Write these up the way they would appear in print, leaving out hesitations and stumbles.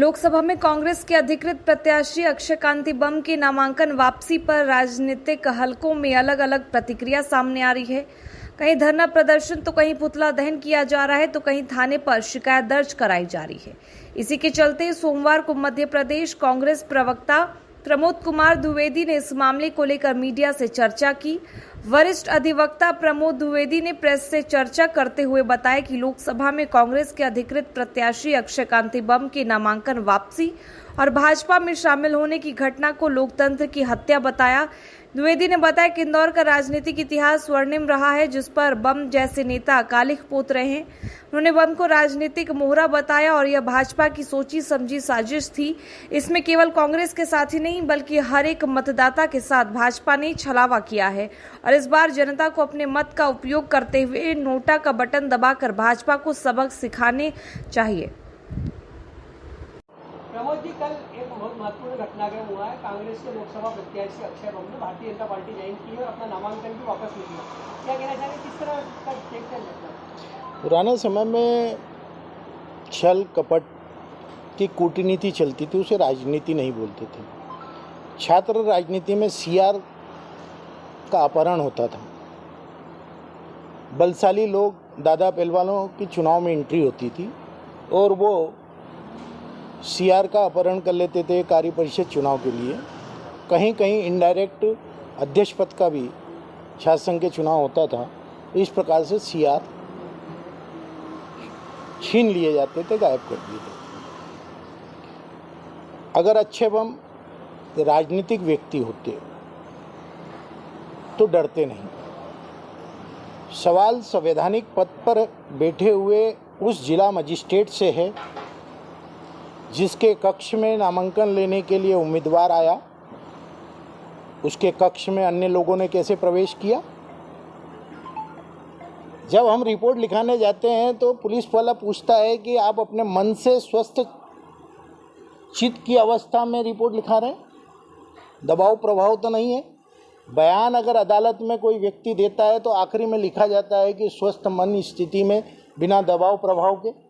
लोकसभा में कांग्रेस के अधिकृत प्रत्याशी अक्षय कांति बम की नामांकन वापसी पर राजनीतिक हलकों में अलग अलग प्रतिक्रिया सामने आ रही है। कहीं धरना प्रदर्शन तो कहीं पुतला दहन किया जा रहा है तो कहीं थाने पर शिकायत दर्ज कराई जा रही है। इसी के चलते सोमवार को मध्य प्रदेश कांग्रेस प्रवक्ता प्रमोद कुमार द्विवेदी ने इस मामले को लेकर मीडिया से चर्चा की। वरिष्ठ अधिवक्ता प्रमोद द्विवेदी ने प्रेस से चर्चा करते हुए बताया कि लोकसभा में कांग्रेस के अधिकृत प्रत्याशी अक्षय कांति बम की नामांकन वापसी और भाजपा में शामिल होने की घटना को लोकतंत्र की हत्या बताया। द्विवेदी ने बताया कि इंदौर का राजनीतिक इतिहास स्वर्णिम रहा है, जिस पर बम जैसे नेता कालिख पोत रहे हैं। उन्होंने बम को राजनीतिक मोहरा बताया और यह भाजपा की सोची समझी साजिश थी। इसमें केवल कांग्रेस के साथ ही नहीं बल्कि हर एक मतदाता के साथ भाजपा ने छलावा किया है और इस बार जनता को अपने मत का उपयोग करते हुए नोटा का बटन दबाकर भाजपा को सबक सिखाने चाहिए। प्रमोद जी, कल एक बहुत महत्वपूर्ण घटना हुआ है। कांग्रेस के लोकसभा प्रत्याशी अक्षय बम ने भारतीय जनता पार्टी ज्वाइन की और अपना नामांकन भी वापस ले लिया। क्या कहना चाहेंगे, किस तरह का देखते हैं? पुराने समय में छल कपट की कूटनीति चलती थी, उसे राजनीति नहीं बोलते थे। छात्र राजनीति में सीआर का अपहरण होता था। बलशाली लोग दादा पहलवानों की चुनाव में एंट्री होती थी और वो सीआर का अपहरण कर लेते थे कार्य परिषद चुनाव के लिए। कहीं कहीं इनडायरेक्ट अध्यक्ष पद का भी छात्र संघ के चुनाव होता था। इस प्रकार से सीआर छीन लिए जाते थे, गायब कर दिए थे। अगर अक्षय बम राजनीतिक व्यक्ति होते तो डरते नहीं। सवाल संवैधानिक पद पर बैठे हुए उस जिला मजिस्ट्रेट से है जिसके कक्ष में नामांकन लेने के लिए उम्मीदवार आया। उसके कक्ष में अन्य लोगों ने कैसे प्रवेश किया। जब हम रिपोर्ट लिखाने जाते हैं तो पुलिस वाला पूछता है कि आप अपने मन से स्वस्थ चित्त की अवस्था में रिपोर्ट लिखा रहे हैं, दबाव प्रभाव तो नहीं है। बयान अगर अदालत में कोई व्यक्ति देता है तो आखिरी में लिखा जाता है कि स्वस्थ मन स्थिति में बिना दबाव प्रभाव के।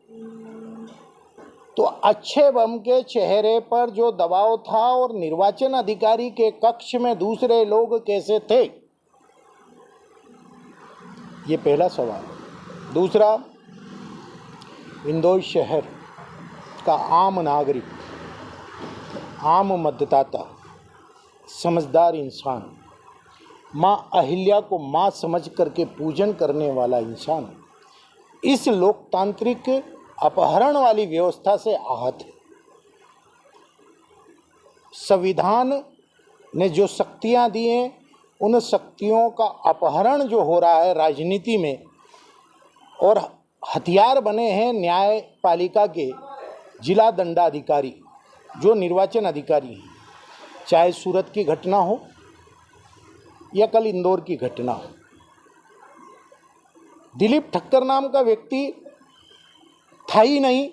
तो अक्षय बम के चेहरे पर जो दबाव था और निर्वाचन अधिकारी के कक्ष में दूसरे लोग कैसे थे, ये पहला सवाल। दूसरा, इंदौर शहर का आम नागरिक, आम मतदाता, समझदार इंसान, माँ अहिल्या को माँ समझ करके पूजन करने वाला इंसान इस लोकतांत्रिक अपहरण वाली व्यवस्था से आहत है। संविधान ने जो शक्तियां दी हैं, उन शक्तियों का अपहरण जो हो रहा है राजनीति में, और हथियार बने हैं न्यायपालिका के जिला दंडाधिकारी जो निर्वाचन अधिकारी हैं। चाहे सूरत की घटना हो या कल इंदौर की घटना हो। दिलीप ठक्कर नाम का व्यक्ति था ही नहीं।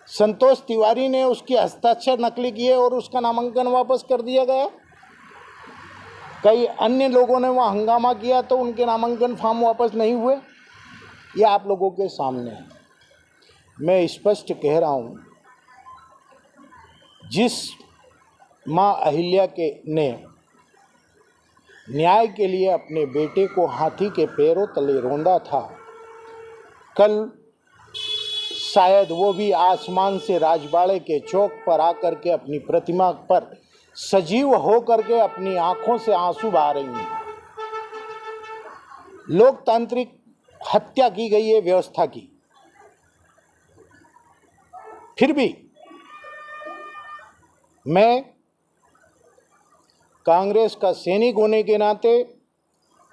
संतोष तिवारी ने उसके हस्ताक्षर नकली किए और उसका नामांकन वापस कर दिया गया। कई अन्य लोगों ने वहाँ हंगामा किया तो उनके नामांकन फॉर्म वापस नहीं हुए। ये आप लोगों के सामने है। मैं स्पष्ट कह रहा हूँ, जिस माँ अहिल्या के ने न्याय के लिए अपने बेटे को हाथी के पैरों तले रौंदा था, कल शायद वो भी आसमान से राजबाड़े के चौक पर आकर के अपनी प्रतिमा पर सजीव हो करके अपनी आंखों से आंसू बहा रही हैं। लोकतांत्रिक हत्या की गई है व्यवस्था की। फिर भी मैं कांग्रेस का सैनिक होने के नाते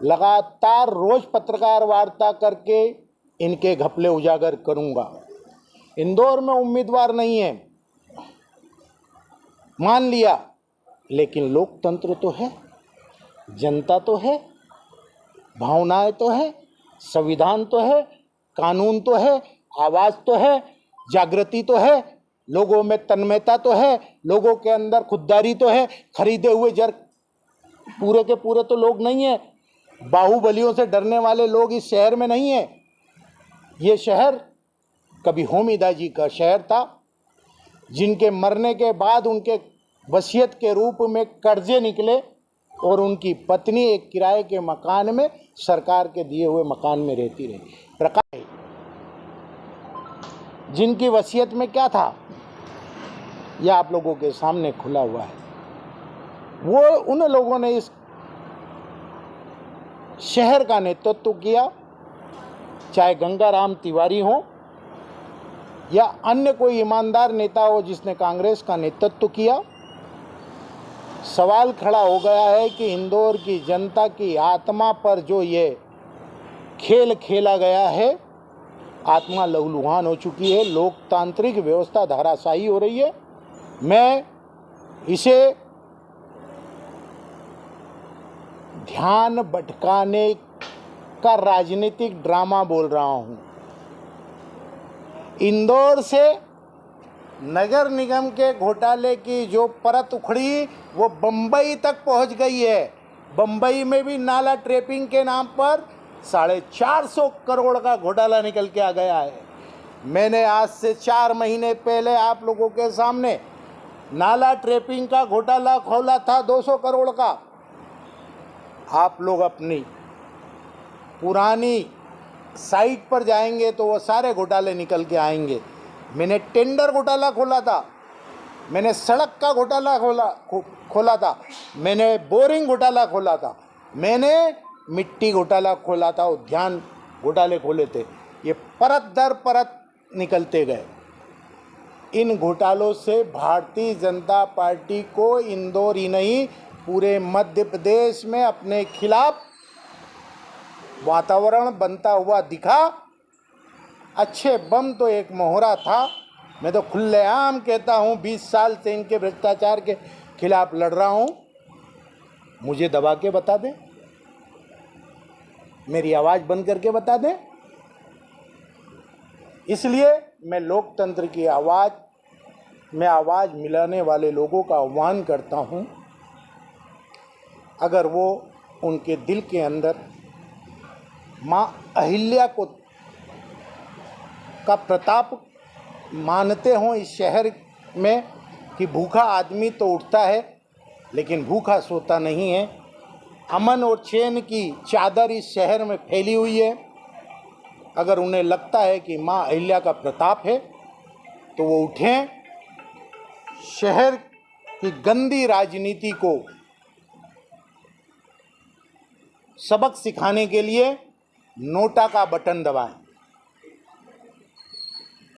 लगातार रोज पत्रकार वार्ता करके इनके घपले उजागर करूंगा। इंदौर में उम्मीदवार नहीं है, मान लिया, लेकिन लोकतंत्र तो है, जनता तो है, भावनाएं तो है, संविधान तो है, कानून तो है, आवाज़ तो है, जागृति तो है, लोगों में तन्मयता तो है, लोगों के अंदर खुददारी तो है। खरीदे हुए जर पूरे के पूरे तो लोग नहीं है। बाहुबलियों से डरने वाले लोग इस शहर में नहीं है। ये शहर कभी होमिदा जी का शहर था, जिनके मरने के बाद उनके वसीयत के रूप में कर्जे निकले और उनकी पत्नी एक किराए के मकान में सरकार के दिए हुए मकान में रहती रही। प्रकाश जिनकी वसीयत में क्या था यह आप लोगों के सामने खुला हुआ है। वो उन लोगों ने इस शहर का नेतृत्व किया, चाहे गंगाराम तिवारी हो या अन्य कोई ईमानदार नेता हो जिसने कांग्रेस का नेतृत्व किया। सवाल खड़ा हो गया है कि इंदौर की जनता की आत्मा पर जो ये खेल खेला गया है, आत्मा लहूलुहान हो चुकी है, लोकतांत्रिक व्यवस्था धराशायी हो रही है। मैं इसे ध्यान भटकाने का राजनीतिक ड्रामा बोल रहा हूं। इंदौर से नगर निगम के घोटाले की जो परत उखड़ी वो बम्बई तक पहुंच गई है। बम्बई में भी नाला ट्रैपिंग के नाम पर 450 करोड़ का घोटाला निकल के आ गया है। मैंने आज से 4 महीने पहले आप लोगों के सामने नाला ट्रैपिंग का घोटाला खोला था 200 करोड़ का। आप लोग अपनी पुरानी साइट पर जाएंगे तो वो सारे घोटाले निकल के आएंगे। मैंने टेंडर घोटाला खोला था, मैंने सड़क का घोटाला खोला था, मैंने बोरिंग घोटाला खोला था, मैंने मिट्टी घोटाला खोला था, उद्यान घोटाले खोले थे। ये परत दर परत निकलते गए। इन घोटालों से भारतीय जनता पार्टी को इंदौर ही नहीं पूरे मध्य प्रदेश में अपने खिलाफ वातावरण बनता हुआ दिखा। अच्छे बम तो एक मोहरा था। मैं तो खुलेआम कहता हूँ 20 साल से इनके भ्रष्टाचार के खिलाफ लड़ रहा हूँ। मुझे दबा के बता दें, मेरी आवाज़ बंद करके बता दें। इसलिए मैं लोकतंत्र की आवाज़ में आवाज़ मिलाने वाले लोगों का आह्वान करता हूँ। अगर वो उनके दिल के अंदर माँ अहिल्या को का प्रताप मानते हों इस शहर में कि भूखा आदमी तो उठता है लेकिन भूखा सोता नहीं है, अमन और चैन की चादर इस शहर में फैली हुई है, अगर उन्हें लगता है कि माँ अहिल्या का प्रताप है तो वो उठें। शहर की गंदी राजनीति को सबक सिखाने के लिए नोटा का बटन दबाएं।